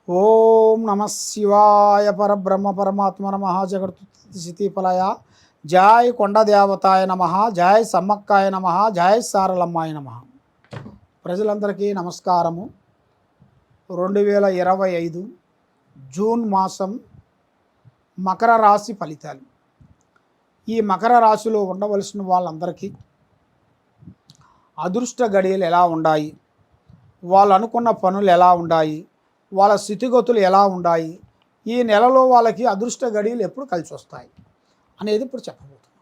ఓం నమ శివాయ పరబ్రహ్మ పరమాత్మ నమ జగత్స్థితిఫలయ జయ కొండదేవతాయ నమ జయ సమ్మక్కాయ నమ జయ సారలమ్మాయ నమ. ప్రజలందరికీ నమస్కారము. 2025 జూన్ మాసం మకర రాశి ఫలితాలు. ఈ మకర రాశిలో ఉండవలసిన వాళ్ళందరికీ అదృష్ట గడియలు ఎలా ఉన్నాయి, వాళ్ళు అనుకున్న పనులు ఎలా ఉన్నాయి, వాళ్ళ స్థితిగతులు ఎలా ఉన్నాయి, ఈ నెలలో వాళ్ళకి అదృష్ట గడియలు ఎప్పుడు కలిసి వస్తాయి అనేది ఇప్పుడు చెప్పబోతున్నాం.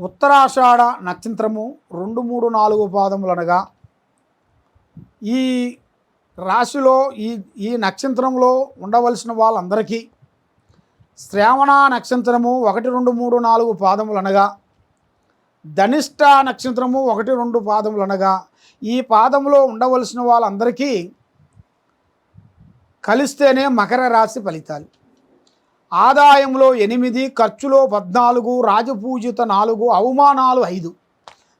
ఉత్తరాషాఢ నక్షత్రము 2, 3, 4 పాదములు అనగా ఈ రాశిలో ఈ నక్షత్రంలో ఉండవలసిన వాళ్ళందరికీ శ్రావణ నక్షత్రము 1, 2, 3, 4 పాదములు అనగా ధనిష్ట నక్షత్రము 1, 2 పాదములు అనగా ఈ పాదములో ఉండవలసిన వాళ్ళందరికీ కలిస్తేనే మకర రాశి ఫలితాలు. ఆదాయంలో 8, ఖర్చులో 14, రాజపూజిత 4, అవమానాలు 5.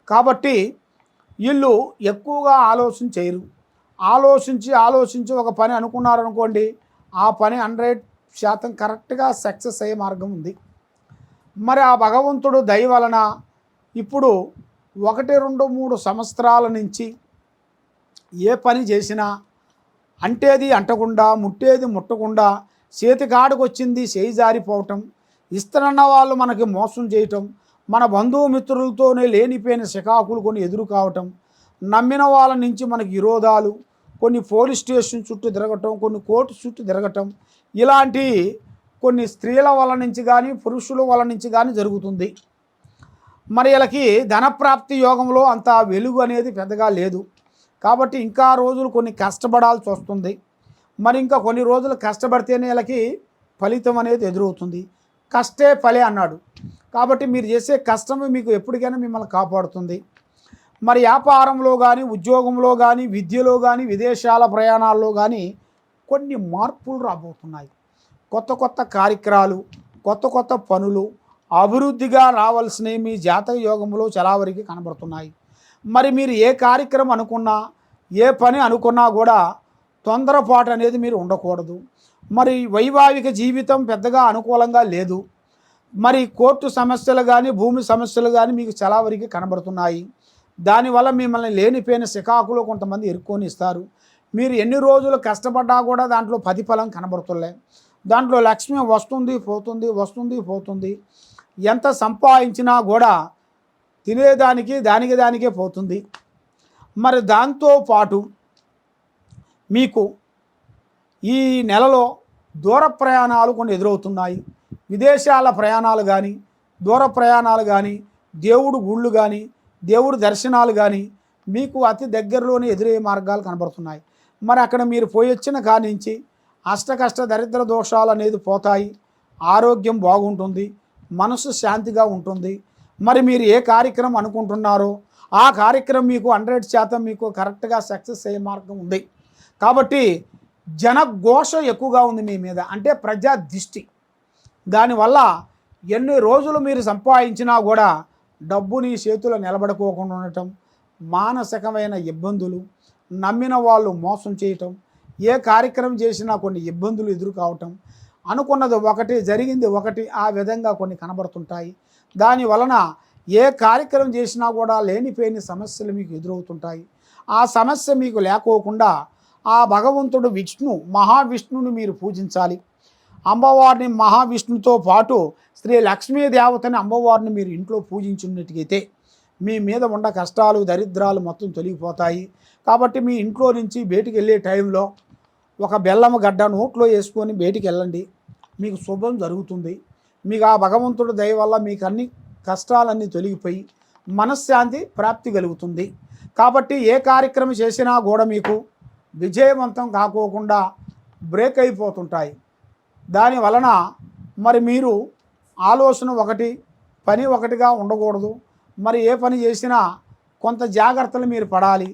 కాబట్టి వీళ్ళు ఎక్కువగా ఆలోచన చేయరు. ఆలోచించి ఒక పని అనుకున్నారనుకోండి, ఆ పని 100% కరెక్ట్గా సక్సెస్ అయ్యే మార్గం ఉంది. మరి ఆ భగవంతుడు దయ వలన ఇప్పుడు 1, 2, 3 సంవత్సరాల నుంచి ఏ పని చేసినా అంటేది అంటకుండా, ముట్టేది ముట్టకుండా, చేతికాడికి వచ్చింది చేయి జారిపోవటం, ఇస్తానన్న వాళ్ళు మనకి మోసం చేయటం, మన బంధుమిత్రులతోనే లేనిపోయిన శికాకులు కొన్ని ఎదురు కావటం, నమ్మిన వాళ్ళ నుంచి మనకి విరోధాలు, కొన్ని పోలీస్ స్టేషన్ చుట్టూ తిరగటం, కొన్ని కోర్టు చుట్టూ తిరగటం, ఇలాంటి కొన్ని స్త్రీల వల్ల నుంచి కానీ పురుషుల వల్ల నుంచి కానీ జరుగుతుంది. మరి వీళ్ళకి ధనప్రాప్తి యోగంలో అంత వెలుగు అనేది పెద్దగా లేదు. కాబట్టి ఇంకా రోజులు కొన్ని కష్టపడాల్సి వస్తుంది. మరి ఇంకా కొన్ని రోజులు కష్టపడితేనే వీళ్ళకి ఫలితం అనేది ఎదురవుతుంది. కష్టే ఫలే అన్నాడు. కాబట్టి మీరు చేసే కష్టమే మీకు ఎప్పటికైనా మిమ్మల్ని కాపాడుతుంది. మరి వ్యాపారంలో కానీ, ఉద్యోగంలో కానీ, విద్యలో కానీ, విదేశాల ప్రయాణాల్లో కానీ కొన్ని మార్పులు రాబోతున్నాయి. కొత్త కార్యక్రమాలు, కొత్త పనులు, అభివృద్ధిగా రావాల్సినవి మీ జాతక యోగంలో చాలా వరకు కనబడుతున్నాయి. మరి మీరు ఏ కార్యక్రమం అనుకున్నా, ఏ పని అనుకున్నా కూడా తొందరపాటు అనేది మీరు ఉండకూడదు. మరి వైవాహిక జీవితం పెద్దగా అనుకూలంగా లేదు. మరి కోర్టు సమస్యలు కానీ, భూమి సమస్యలు కానీ మీకు చాలా వరకు కనబడుతున్నాయి. దానివల్ల మిమ్మల్ని లేనిపోయిన శికాకులు కొంతమంది ఇరుక్కొని ఇస్తారు. మీరు ఎన్ని రోజులు కష్టపడ్డా కూడా దాంట్లో ప్రతిఫలం కనబడుతులే. దాంట్లో లక్ష్మి వస్తుంది పోతుంది. ఎంత సంపాదించినా కూడా తినేదానికి దానికే పోతుంది. మరి దాంతోపాటు మీకు ఈ నెలలో దూర ప్రయాణాలు కొన్ని ఎదురవుతున్నాయి. విదేశాల ప్రయాణాలు కానీ, దూర ప్రయాణాలు కానీ, దేవుడు గుళ్ళు కానీ, దేవుడు దర్శనాలు కానీ మీకు అతి దగ్గరలోనే ఎదురయ్యే మార్గాలు కనబడుతున్నాయి. మరి అక్కడ మీరు పోయి వచ్చిన కానించి అష్టకష్ట దరిద్ర దోషాలు అనేది పోతాయి. ఆరోగ్యం బాగుంటుంది, మనసు శాంతిగా ఉంటుంది. మరి మీరు ఏ కార్యక్రమం అనుకుంటున్నారో ఆ కార్యక్రమం మీకు 100% మీకు కరెక్ట్గా సక్సెస్ అయ్యే మార్గం ఉంది. కాబట్టి జనఘోష ఎక్కువగా ఉంది మీ మీద, అంటే ప్రజా దిష్టి. దానివల్ల ఎన్ని రోజులు మీరు సంపాదించినా కూడా డబ్బుని చేతిలో నిలబడుకోకుండా ఉండటం, మానసికమైన ఇబ్బందులు, నమ్మిన వాళ్ళు మోసం చేయటం, ఏ కార్యక్రమం చేసినా కొన్ని ఇబ్బందులు ఎదురు కావటం, అనుకున్నది ఒకటి జరిగింది ఒకటి, ఆ విధంగా కొన్ని కనబడుతుంటాయి. దాని వలన ఏ కార్యక్రమం చేసినా కూడా లేనిపోయిన సమస్యలు మీకు ఎదురవుతుంటాయి. ఆ సమస్య మీకు లేకోకుండా ఆ భగవంతుడు మహావిష్ణువుని మీరు పూజించాలి. అమ్మవారిని మహావిష్ణుతో పాటు శ్రీ లక్ష్మీదేవతని అమ్మవారిని మీరు ఇంట్లో పూజించినట్టుగైతే మీ మీద ఉన్న కష్టాలు దరిద్రాలు మొత్తం తొలగిపోతాయి. కాబట్టి మీ ఇంట్లో నుంచి బయటికి వెళ్ళే టైంలో ఒక బెల్లము గడ్డ నోట్లో వేసుకొని బయటికి వెళ్ళండి, మీకు శుభం జరుగుతుంది. మీకు ఆ భగవంతుడు దయ వల్ల మీకు అన్ని కష్టాలన్నీ తొలగిపోయి మనశ్శాంతి ప్రాప్తి కలుగుతుంది. కాబట్టి ఏ కార్యక్రమం చేసినా కూడా మీకు విజయవంతం కాకోకుండా బ్రేక్ అయిపోతుంటాయి. దాని వలన మరి మీరు ఆలోచన ఒకటి, పని ఒకటిగా ఉండకూడదు. మరి ఏ పని చేసినా కొంత జాగ్రత్తలు మీరు పడాలి.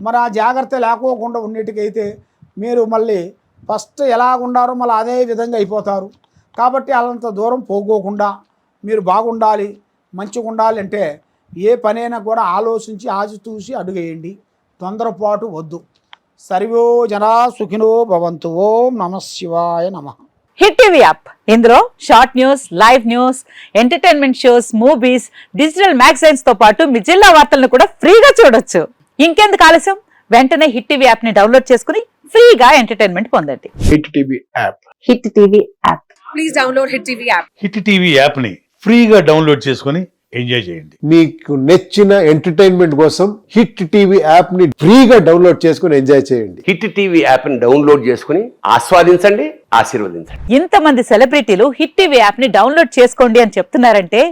మరి ఆ జాగ్రత్త లేకోకుండా ఉన్నట్టుకైతే మీరు మళ్ళీ ఫస్ట్ ఎలా ఉండారో మళ్ళీ అదే విధంగా అయిపోతారు. కాబట్టి అలాంత దూరం పోకోకుండా మీరు బాగుండాలి, మంచిగా ఉండాలి అంటే ఏ పనైనా కూడా ఆలోచించి ఆచితూసి అడుగేయండి. తొందరపాటు వద్దు. సర్వో జనా సుఖినో భవంతు. ఓం నమః శివాయ నమః. హిట్ టీవీ యాప్ ఇందులో short news, live news, entertainment shows, movies, digital magazines తో పాటు మీ జిల్లా వార్తలను కూడా ఫ్రీగా చూడొచ్చు. ఇంకెందుకు ఆలస్యం, వెంటనే హిట్ టీవీ యాప్ ని డౌన్లోడ్ చేసుకుని ఫ్రీగా ఎంటర్టైన్మెంట్ పొందండి. Hit TV app. Hit TV app. Please download hit TV app. Hit TV యాప్ని ఫ్రీగా డౌన్లోడ్ చేసుకొని ఎంజాయ్ చేయండి. మీకు నచ్చిన ఎంటర్టైన్మెంట్ కోసం హిట్ టీవీ యాప్ ని ఫ్రీగా డౌన్లోడ్ చేసుకుని ఎంజాయ్ చేయండి. హిట్ టీవీ యాప్ ని డౌన్లోడ్ చేసుకుని ఆస్వాదించండి, ఆశీర్వదించండి. ఇంతమంది సెలబ్రిటీలు హిట్ టీవీ యాప్ ని డౌన్లోడ్ చేసుకోండి అని చెప్తున్నారంటే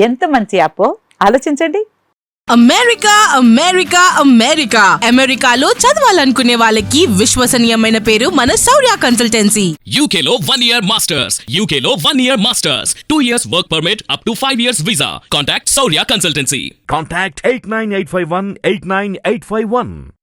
ఎంత మంచి యాప్ ఆలోచించండి. అమెరికా అమెరికా అమెరికా అమెరికాలో చదవాలనుకునే వాళ్ళకి విశ్వసనీయమైన పేరు మన శౌర్య కన్సల్టెన్సీ. UK లో 1 year masters. UK లో 1 year masters. 2 years work permit up to 5 years visa. Contact Saurya Consultancy. Contact 89851 89851.